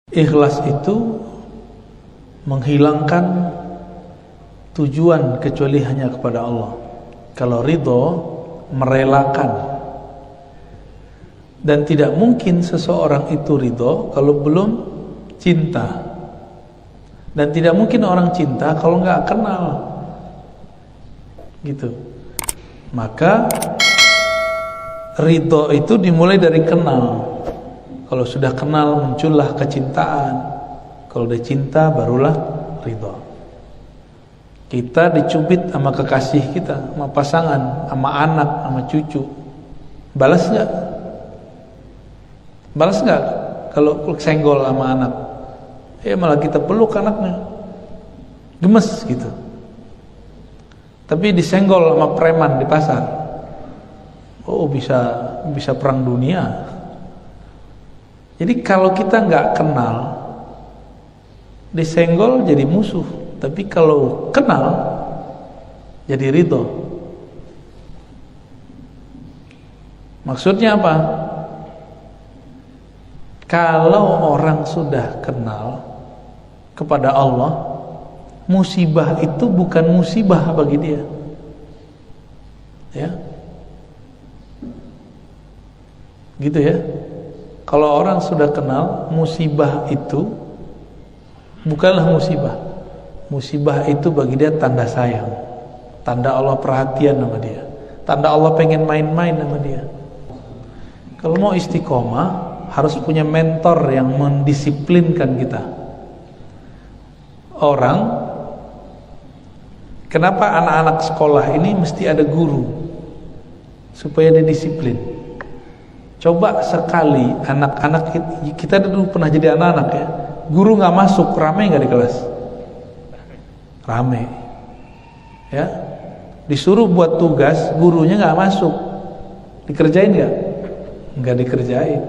Ikhlas itu menghilangkan tujuan kecuali hanya kepada Allah. Kalau ridho, merelakan. Dan tidak mungkin seseorang itu ridho kalau belum cinta. Dan tidak mungkin orang cinta kalau nggak kenal. Gitu. Maka ridho itu dimulai dari kenal. Kalau sudah kenal muncullah kecintaan. Kalau udah cinta barulah ridho. Kita dicubit sama kekasih kita, sama pasangan, sama anak, sama cucu. Balas nggak? Balas nggak? Kalau senggol sama anak, malah kita peluk anaknya, gemes gitu. Tapi disenggol sama preman di pasar, bisa perang dunia. Jadi kalau kita nggak kenal, disenggol jadi musuh. Tapi kalau kenal, jadi ridho. Maksudnya apa? Kalau orang sudah kenal kepada Allah, musibah itu bukan musibah bagi dia. Ya. Gitu ya. Kalau orang sudah kenal, musibah itu bukanlah musibah. Musibah itu bagi dia tanda sayang, tanda Allah perhatian sama dia, tanda Allah pengen main-main sama dia. Kalau mau istiqomah, harus punya mentor yang mendisiplinkan kita. Kenapa anak-anak sekolah ini mesti ada guru? Supaya dia disiplin. Coba sekali anak-anak kita dulu pernah jadi anak-anak ya, guru nggak masuk, rame nggak di kelas? Rame. Ya, disuruh buat tugas, gurunya nggak masuk, dikerjain nggak? Nggak dikerjain.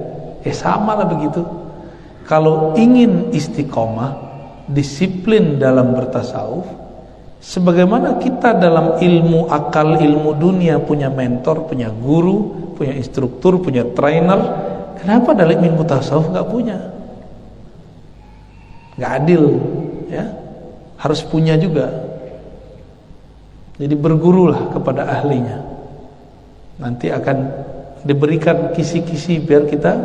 Sama lah begitu. Kalau ingin istiqomah, disiplin dalam bertasawuf, sebagaimana kita dalam ilmu akal, ilmu dunia punya mentor, punya guru, punya instruktur, punya trainer, kenapa dalam ilmu tasawuf nggak punya? Nggak adil, ya. Harus punya juga. Jadi bergurulah kepada ahlinya. Nanti akan diberikan kisi-kisi biar kita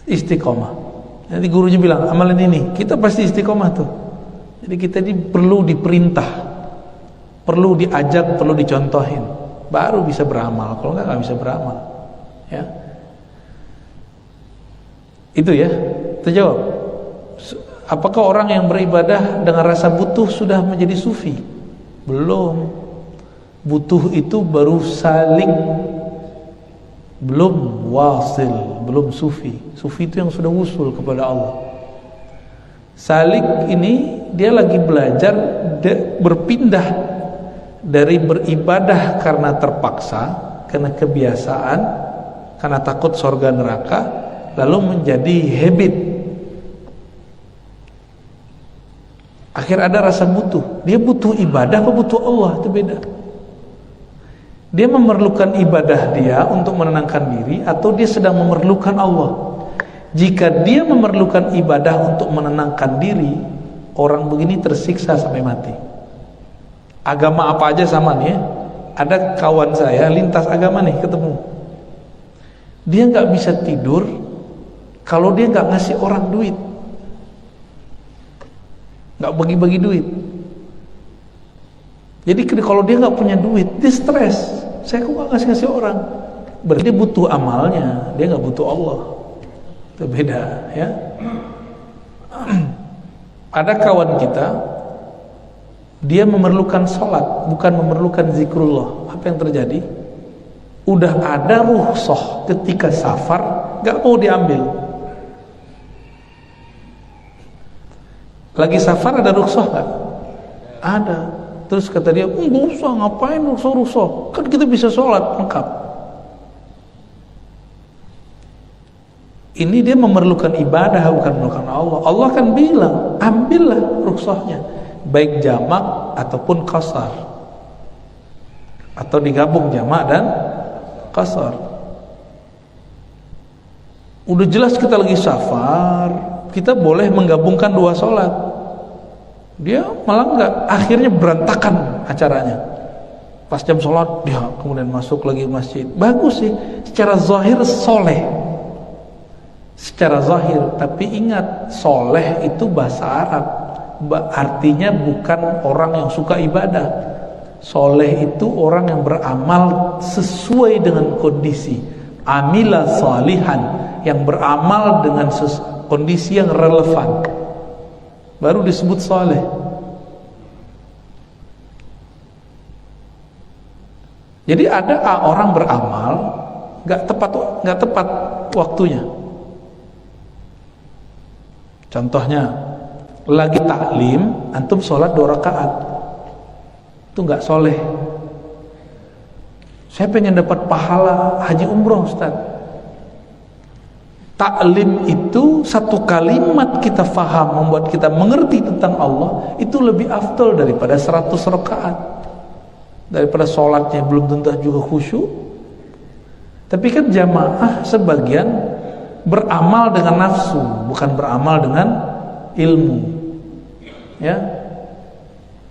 istiqomah. Nanti gurunya bilang amalan ini, kita pasti istiqomah tuh. Jadi kita ini perlu diperintah, perlu diajak, perlu dicontohin, baru bisa beramal. Kalau nggak bisa beramal. Ya, itu ya. Terjawab. Apakah orang yang beribadah dengan rasa butuh sudah menjadi sufi? Belum. Butuh itu baru salik, belum wasil, belum sufi. Sufi itu yang sudah wusul kepada Allah. Salik ini dia lagi belajar berpindah dari beribadah karena terpaksa, karena kebiasaan, karena takut surga neraka, lalu menjadi habit. Akhir ada rasa butuh. Dia butuh ibadah apa butuh Allah? Itu beda. Dia memerlukan ibadah dia untuk menenangkan diri, atau dia sedang memerlukan Allah. Jika dia memerlukan ibadah untuk menenangkan diri, orang begini tersiksa sampai mati. Agama apa aja sama nih ya. Ada kawan saya lintas agama nih ketemu. Dia nggak bisa tidur kalau dia nggak ngasih orang duit, nggak bagi-bagi duit. Jadi kalau dia nggak punya duit, dia stres. Saya kok nggak ngasih orang? Berarti dia butuh amalnya, dia nggak butuh Allah. Itu beda, ya. Ada kawan kita, dia memerlukan sholat, bukan memerlukan zikrullah. Apa yang terjadi? Udah ada rukhsah ketika safar, nggak mau diambil. Lagi safar ada rukhsah nggak? Ada. Terus kata dia, nggak usah, ngapain rukhsah? Kan kita bisa sholat lengkap. Ini dia memerlukan ibadah, bukan memerlukan Allah. Allah kan bilang, ambillah rukhsahnya, baik jamak ataupun qasar, atau digabung jamak dan qasar. Udah jelas kita lagi safar, kita boleh menggabungkan dua sholat. Dia malah enggak, akhirnya berantakan acaranya. Pas jam sholat dia kemudian masuk lagi ke masjid. Bagus sih, secara zahir soleh, secara zahir. Tapi ingat, soleh itu bahasa Arab, artinya bukan orang yang suka ibadah. Soleh itu orang yang beramal sesuai dengan kondisi. Amila salihan, yang beramal dengan kondisi yang relevan, baru disebut soleh. Jadi ada orang beramal nggak tepat waktunya. Contohnya, lagi taklim, antum sholat 2 rakaat, itu nggak soleh. Saya pengen dapat pahala haji umroh, Ustaz. Taklim itu satu kalimat kita faham, membuat kita mengerti tentang Allah, itu lebih afdal daripada 100 rakaat, daripada sholatnya belum tentu juga khusyuk. Tapi kan jamaah sebagian beramal dengan nafsu, bukan beramal dengan ilmu. Ya,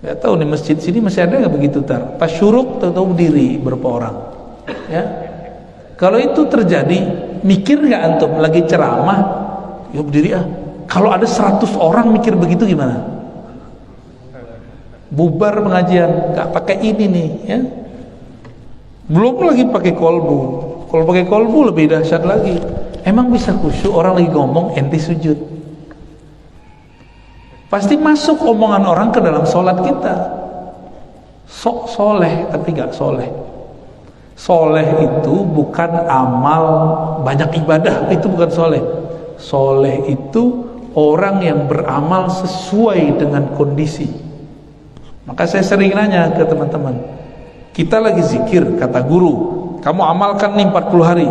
nggak tahu nih masjid sini masih ada nggak begitu tar? Pas syuruk tahu berdiri berapa orang? Ya, kalau itu terjadi, mikir nggak antum lagi ceramah, ya berdiri ah. Kalau ada 100 orang mikir begitu gimana? Bubar pengajian, nggak pakai ini nih, ya. Belum lagi pakai kolbu. Kalau pakai kolbu lebih dahsyat lagi. Emang bisa khusyuk orang lagi ngomong enti sujud? Pasti masuk omongan orang ke dalam sholat kita. Sok soleh tapi nggak soleh. Soleh itu bukan amal banyak ibadah, itu bukan soleh. Soleh itu orang yang beramal sesuai dengan kondisi. Maka saya sering nanya ke teman-teman, kita lagi zikir, kata guru, kamu amalkan nih 40 hari,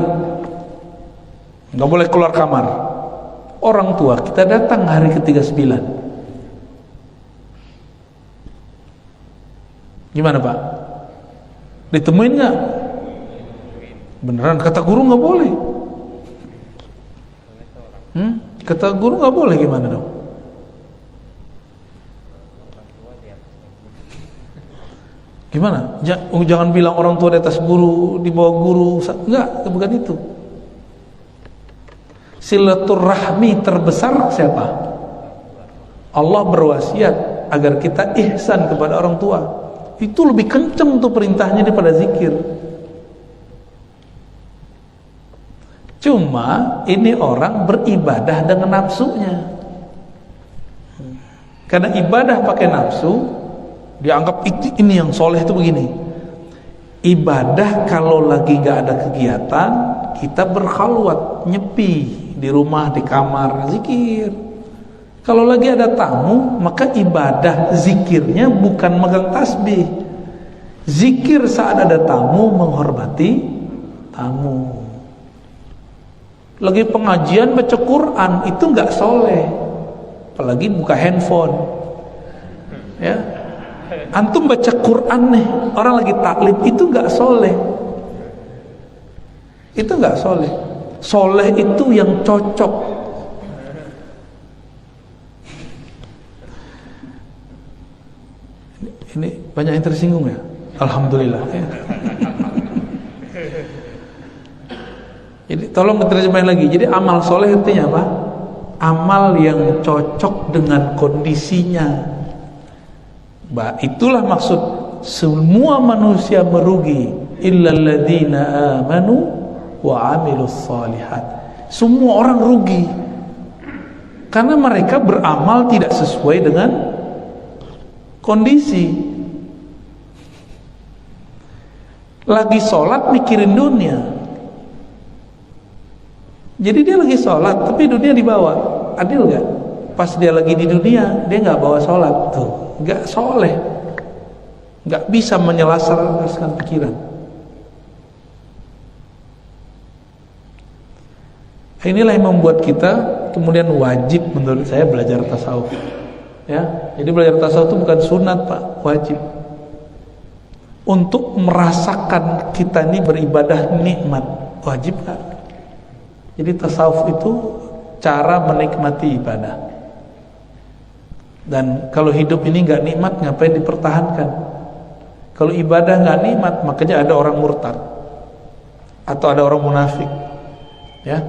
nggak boleh keluar kamar. Orang tua kita datang hari ke-39, gimana Pak? Ditemuin nggak? Beneran kata guru nggak boleh. Kata guru nggak boleh, gimana dong? Gimana? Jangan bilang orang tua di atas guru, di bawah guru. Enggak, bukan itu. Silaturahmi terbesar siapa? Allah berwasiat agar kita ihsan kepada orang tua. Itu lebih kenceng tuh perintahnya daripada zikir. Cuma ini orang beribadah dengan nafsunya. Karena ibadah pakai nafsu, dianggap ini yang soleh itu begini. Ibadah kalau lagi gak ada kegiatan, kita berkhalwat, nyepi di rumah, di kamar, zikir. Kalau lagi ada tamu, maka ibadah zikirnya bukan megang tasbih. Zikir saat ada tamu, menghormati tamu. Lagi pengajian baca Quran, itu gak soleh. Apalagi buka handphone, ya. Antum baca Quran nih, orang lagi taklim, itu gak soleh. Itu gak soleh. Soleh itu yang cocok. Ini banyak yang tersinggung ya? Alhamdulillah ya. Jadi tolong diterjemahin lagi. Jadi amal soleh artinya apa? Amal yang cocok dengan kondisinya. Itulah maksud semua manusia merugi illal ladzina amanu wa amilus shalihat. Semua orang rugi karena mereka beramal tidak sesuai dengan kondisi. Lagi sholat mikirin dunia. Jadi dia lagi sholat tapi dunia dibawa. Adil gak? Pas dia lagi di dunia dia gak bawa sholat, tuh gak soleh, gak bisa menyelaraskan pikiran. Inilah yang membuat kita kemudian wajib menurut saya belajar tasawuf. Ya, jadi belajar tasawuf itu bukan sunat Pak, wajib. Untuk merasakan kita ini beribadah nikmat, wajib kan? Jadi tasawuf itu cara menikmati ibadah. Dan kalau hidup ini nggak nikmat, ngapain dipertahankan? Kalau ibadah nggak nikmat, makanya ada orang murtad atau ada orang munafik, ya.